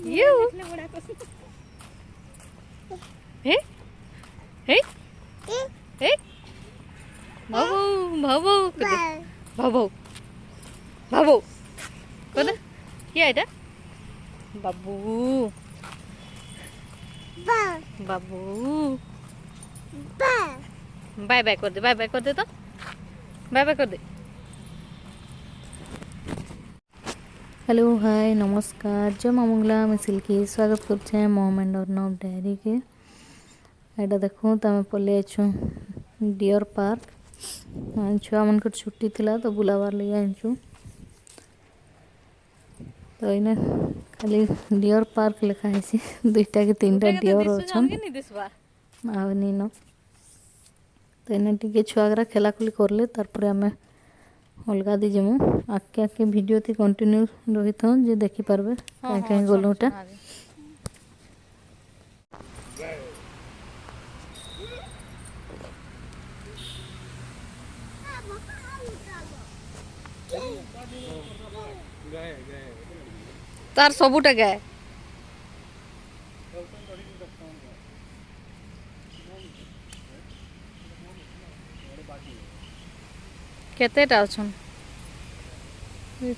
You. Hey. Hey. Hey. Babu. Babu. Babu. Babu. Kode. Kia এটা? Babu. Babu. Bye bye कर दे. Bye bye कर दे तो. Bye bye कर दे. Hello hi नमस्कार जय माँ मंगला मैं सिल्की स्वागत कर मम एंड अर्नव डायरी के एटा देखो तमें पलि आछु डियर पार्क छुआ मन छुट्टी थिला तो बुलावार लगे आनिछु तो इने खाली डियर पार्क लिखा है दुईटा कि तीनटा डियर अच्छन नीन तो इने टिके छुआगरा खेलाखुली करले तारपर आमे अलगा दीजिए आके आके वीडियो थी कंटिन्यू रही था जे देखी पारबे कहीं कहीं गलुटा तार सबुटा गाय केतेटा अछन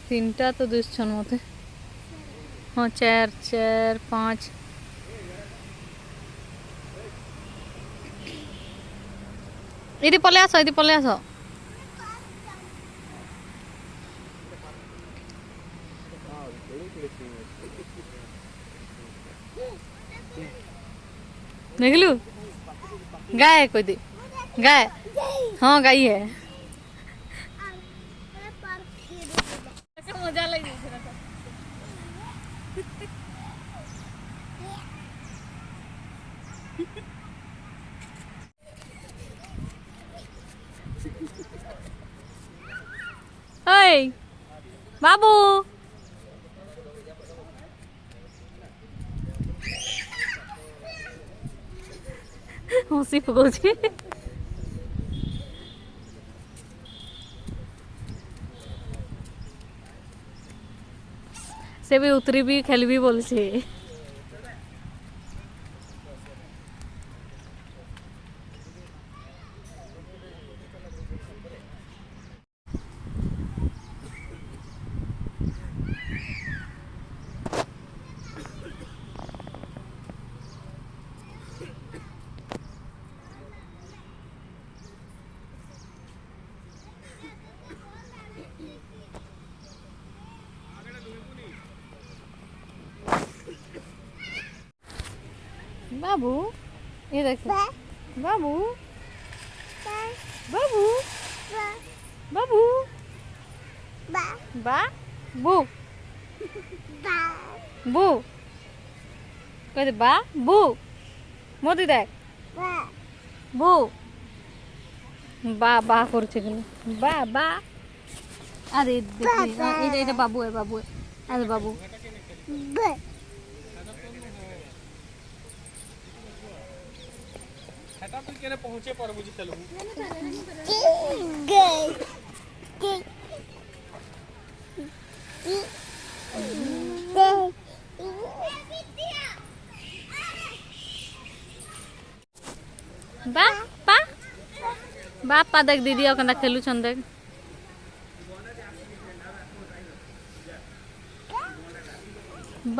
तीनटा तो दिसछन मते हाँ 4 4 5 इदी पले आस निकलू गाय कोई दी गाय हाँ गाय है मजा लगी ओए बाबू हसी पकाउछि से भी उतरी भी खेल भी बोल छे बाबू ये देख बाबू बाबू बाबू बा बू बू कहते बा बू मोदी देख बू बा बा करछे बा बा अरे देखी ये बाबू है अरे बाबू हटा तो केने पहुंचे पर बुझी चलो बा पा बापा देख दीदी ओकना खेलु छन देख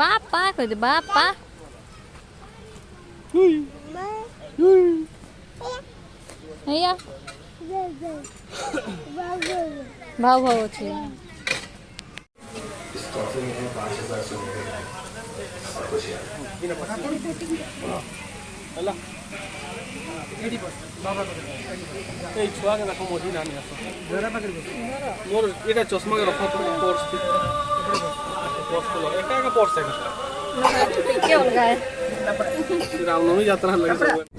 बापा कह दे बापा भैया भाव भाव अच्छे छुआ के देखो मोदी नानी मोर ये चश्मा के रखो पर्स पर्स है अलगा है रामनवमी यात्रा लगे सब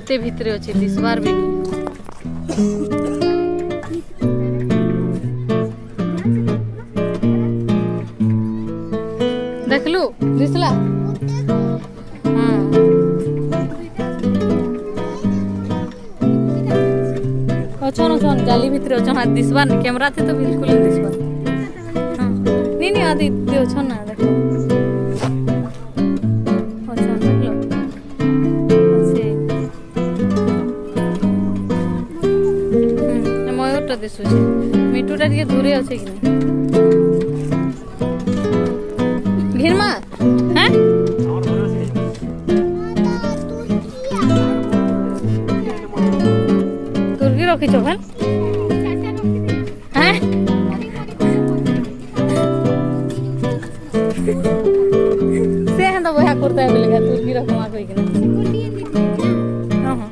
केते भितरे अछि दिसबार भी देखलु दिसला हां अचन जाली भितरे अचन दिसबार कैमरा थे तो बिल्कुल नहीं दिसबार हां नहीं आदि दे अचन ना देखो अचन देखलो से मयूरटा दिसुଛି मिटूटा ଟିକେ दूरे ଅଛି कि नहीं घिरमा हैं तुर्की रखी छो हैं हैं से हैं तो वह करता है बोलेगा तुर्की रखवा कोई कि ना हां हां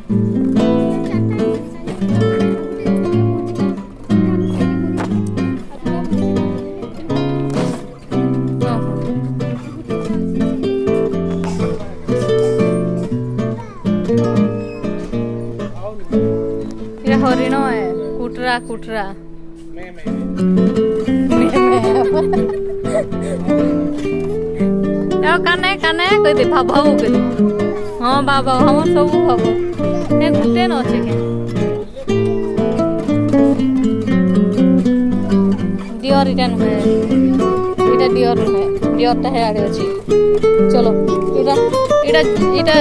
हरिण है कुटरा कुटरा काने काने कह दे भाव भाव कह दे हाँ बाबा हम सब भाव हे गुटे न अच्छे के डियर इटा नुहे इटा डियर नुहे डियरटा है आड़े अच्छी चलो इटा इटा इटा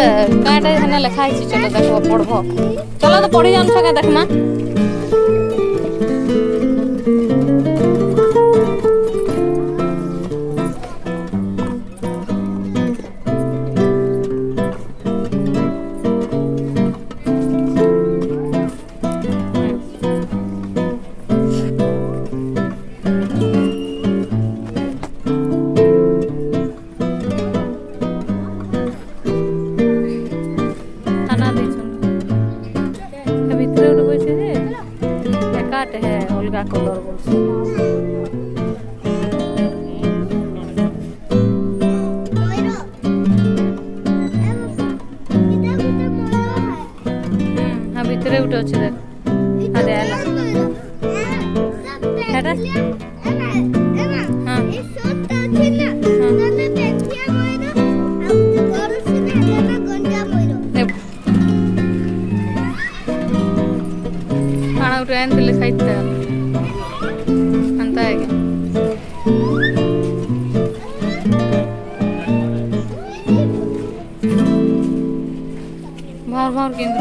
काटा है लिखा है चलो देखो पढ़बो चलो तो पढ़ी जान सके देखमा है अलगा कलर बोलছে हां ভিতরে উঠে আছে দেখ আরে আলা এটা हां এই শটটা আছে না তাহলে দেখিয়া মইরো আর করছিনা এটা গন্ডা মইরো खाना उठे दिले खाइते अंता है बाहर बाहर केंद्र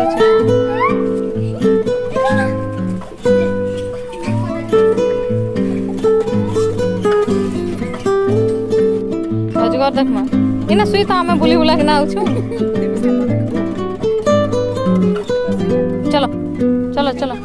अजगर देखमा इना सुई तो हमें बुली बुला के ना आउछु चलो चलो चलो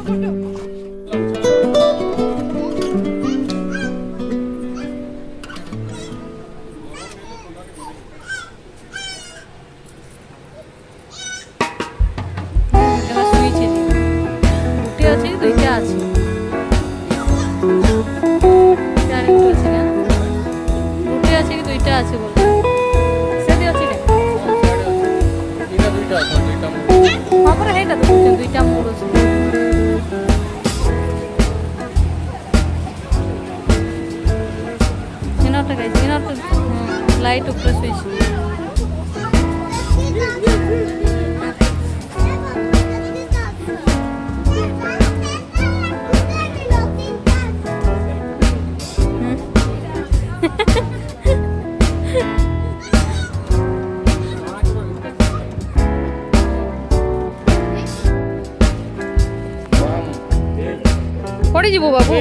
আছে বল সেদি আছে কে ইনা দুইটা হ্যাঁ পরে হেটা তো দুইটা মোড় আছে সিনাটা গাইস সিনাটা লাইট উপরে সুইছে पड़ी जीवो बाबू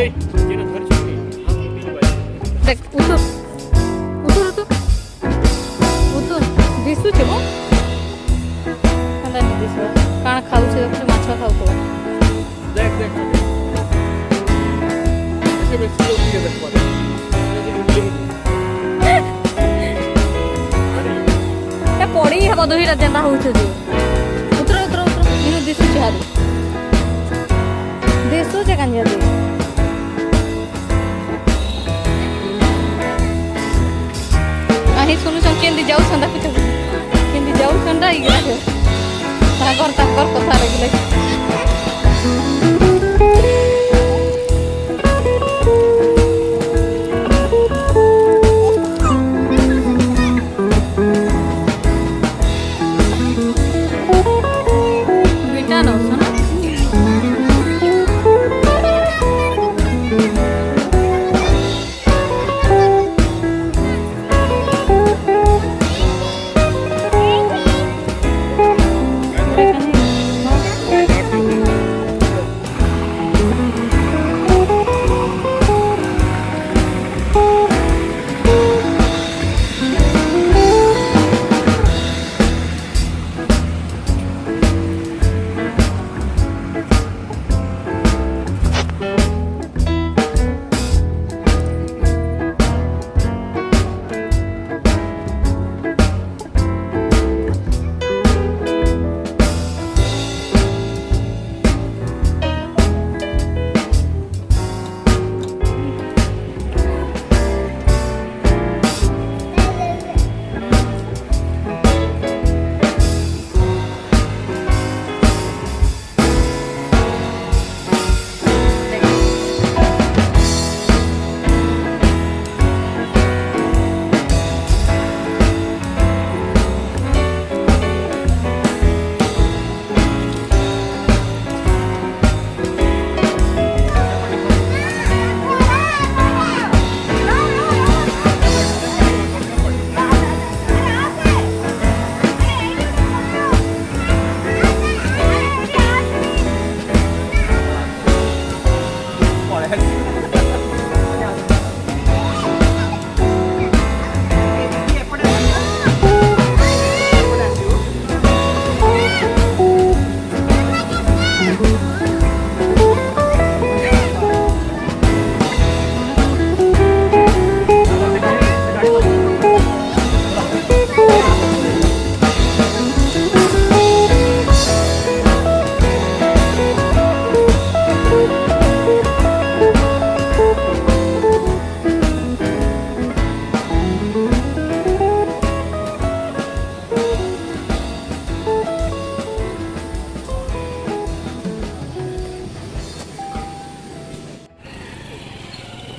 देख उतर उतर उतर उतर दिसु छबो कंदा नि दिसु काण खाउ छे देखो माछ खाउ तो देख देख ऐसे बेसी लोग के देख पारे ए पड़ी हबो दोहिरा जेंदा होउ छे जो उतर उतर उतर इनु दिसु छे हारी दिसु छे कांजिया दे आही सुनु सन केंदी जाऊ संदा कुछ केंदी जाऊ संदा इगरा तार କଥା ଲାଗିଲା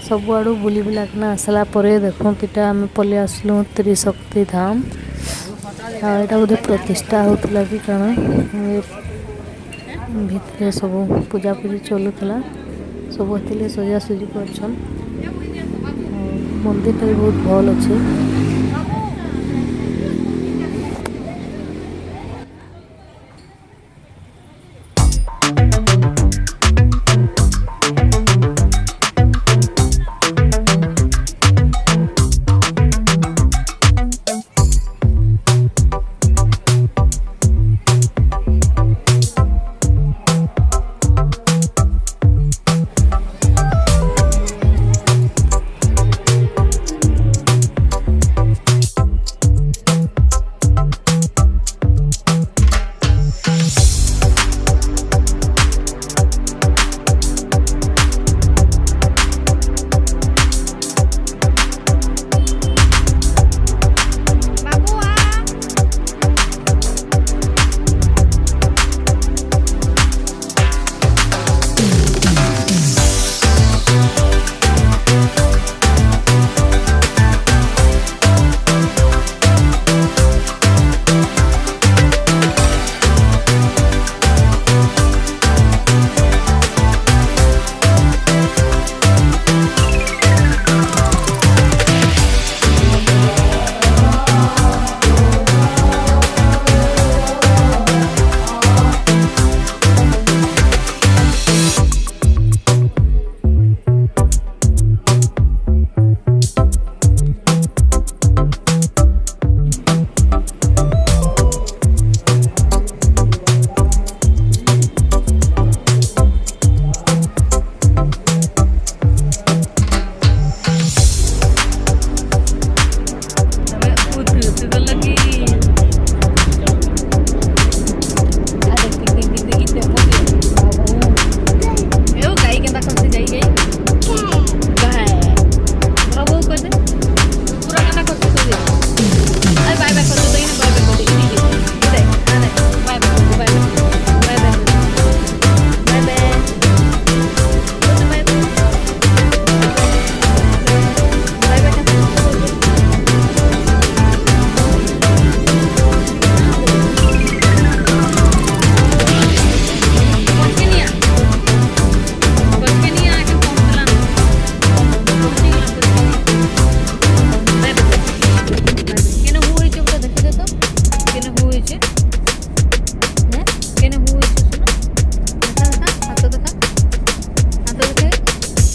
ସବୁଆଡ଼ୁ ବୁଲି ବୁଲାକିନା ଆସିଲା ପରେ ଦେଖୁଁତିଟା ଆମେ ପଳେଇ ଆସିଲୁ ତ୍ରିଶକ୍ତି ଧାମ ଆଉ ଏଇଟା ବୋଧେ ପ୍ରତିଷ୍ଠା ହେଉଥିଲା କି କାଣା ଭିତରେ ସବୁ ପୂଜାପୂଜି ଚଲୁଥିଲା ସବୁ ଏଥିରେ ସଜାସଜି କରିଛନ୍ ମନ୍ଦିରଟା ବି ବହୁତ ଭଲ ଅଛେ।